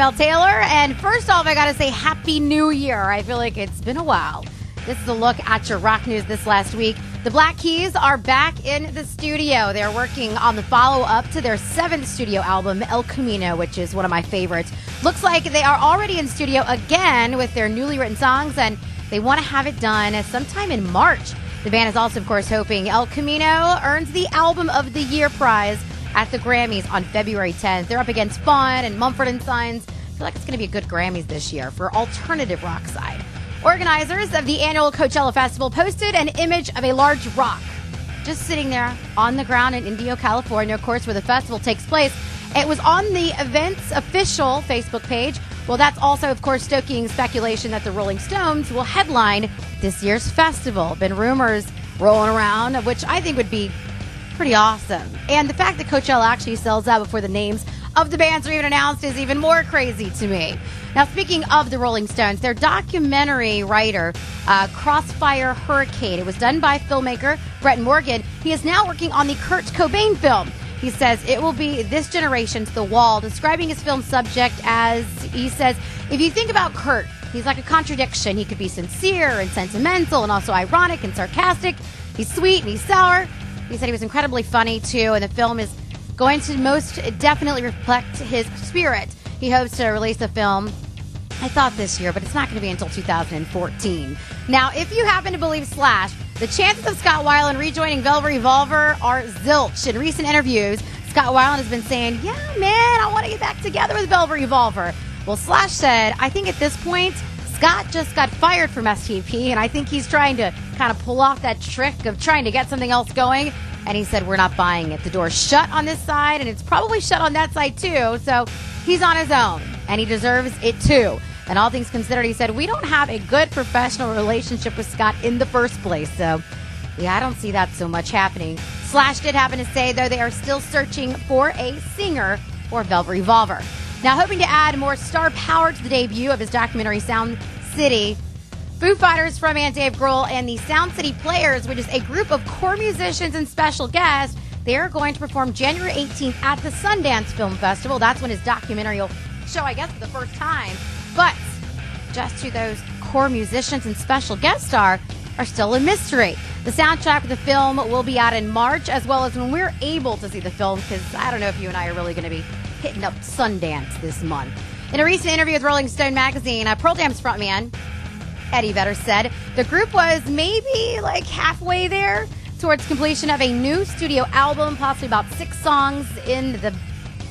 Mel Taylor, and first off, I gotta say Happy New Year. I feel like it's been a while. This is a look at your rock news this last week. The Black Keys are back in the studio. They're working on the follow-up to their 7th studio album, El Camino, which is one of my favorites. Looks like they are already in studio again with their newly written songs, and they want to have it done sometime in March. The band is also, of course, hoping El Camino earns the Album of the Year prize at the Grammys on February 10th. They're up against Fun and Mumford & Sons. I feel like it's going to be a good Grammys this year for alternative rock side. Organizers of the annual Coachella Festival posted an image of a large rock just sitting there on the ground in Indio, California, of course, where the festival takes place. It was on the event's official Facebook page. Well, that's also, of course, stoking speculation that the Rolling Stones will headline this year's festival. Been rumors rolling around, which I think would be pretty awesome. And the fact that Coachella actually sells out before the names of the bands are even announced is even more crazy to me. Now, speaking of the Rolling Stones, their documentary writer, Crossfire Hurricane, it was done by filmmaker Brett Morgan. He is now working on the Kurt Cobain film. He says it will be this generation's The Wall, describing his film subject as, he says, if you think about Kurt, he's like a contradiction. He could be sincere and sentimental and also ironic and sarcastic. He's sweet and he's sour. He said he was incredibly funny, too, and the film is going to most definitely reflect his spirit. He hopes to release the film, I thought this year, but it's not going to be until 2014. Now, if you happen to believe Slash, the chances of Scott Weiland rejoining Velva Revolver are zilch. In recent interviews, Scott Weiland has been saying, yeah, man, I want to get back together with Velva Revolver. Well, Slash said, I think at this point, Scott just got fired from STP, and I think he's trying to kind of pull off that trick of trying to get something else going. And he said, we're not buying it. The door's shut on this side, and it's probably shut on that side, too. So he's on his own, and he deserves it, too. And all things considered, he said, we don't have a good professional relationship with Scott in the first place. So, yeah, I don't see that so much happening. Slash did happen to say, though, they are still searching for a singer for Velva Revolver. Now, hoping to add more star power to the debut of his documentary, Sound City, Foo Fighters frontman Dave Grohl and the Sound City Players, which is a group of core musicians and special guests, they're going to perform January 18th at the Sundance Film Festival. That's when his documentary will show, I guess, for the first time. But just who those core musicians and special guest star are still a mystery. The soundtrack for the film will be out in March, as well as when we're able to see the film, because I don't know if you and I are really going to be hitting up Sundance this month. In a recent interview with Rolling Stone magazine, Pearl Jam's frontman Eddie Vedder said the group was maybe like halfway there towards completion of a new studio album, possibly about 6 songs in the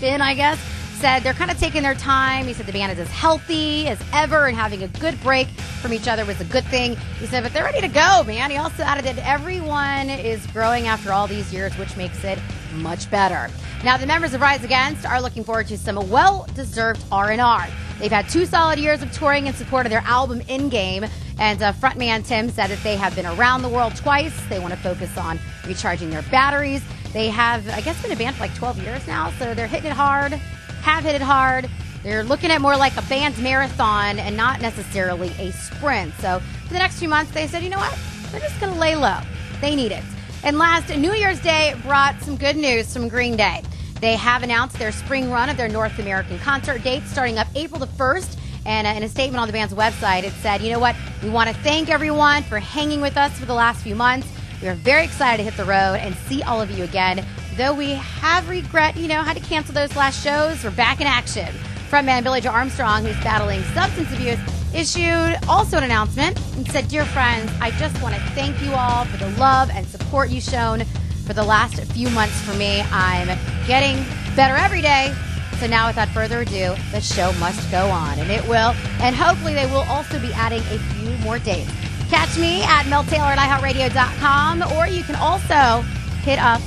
bin, I guess. Said they're kind of taking their time. He said the band is as healthy as ever and having a good break from each other was a good thing. He said, but they're ready to go, man. He also added that everyone is growing after all these years, which makes it much better. Now, the members of Rise Against are looking forward to some well-deserved R&R. They've had 2 solid years of touring in support of their album In Game, and frontman Tim said that they have been around the world twice. They want to focus on recharging their batteries. They have, I guess, been a band for like 12 years now, so they're hitting it hard, have hit it hard. They're looking at more like a band's marathon and not necessarily a sprint. So for the next few months, they said, you know what? They're just going to lay low. They need it. And last, New Year's Day brought some good news from Green Day. They have announced their spring run of their North American concert dates starting up April the 1st. And in a statement on the band's website, it said, you know what? We want to thank everyone for hanging with us for the last few months. We are very excited to hit the road and see all of you again. Though we have regret, had to cancel those last shows, we're back in action. Frontman Billy Joe Armstrong, who's battling substance abuse, issued also an announcement and said, dear friends, I just want to thank you all for the love and support you've shown for the last few months for me. I'm getting better every day. So now, without further ado, the show must go on, and it will. And hopefully they will also be adding a few more dates. Catch me at meltaylor@iheartradio.com, or you can also hit up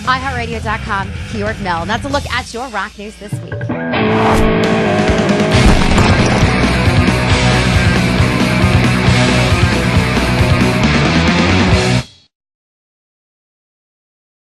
iheartradio.com, keyword Mel. And that's a look at your rock news this week.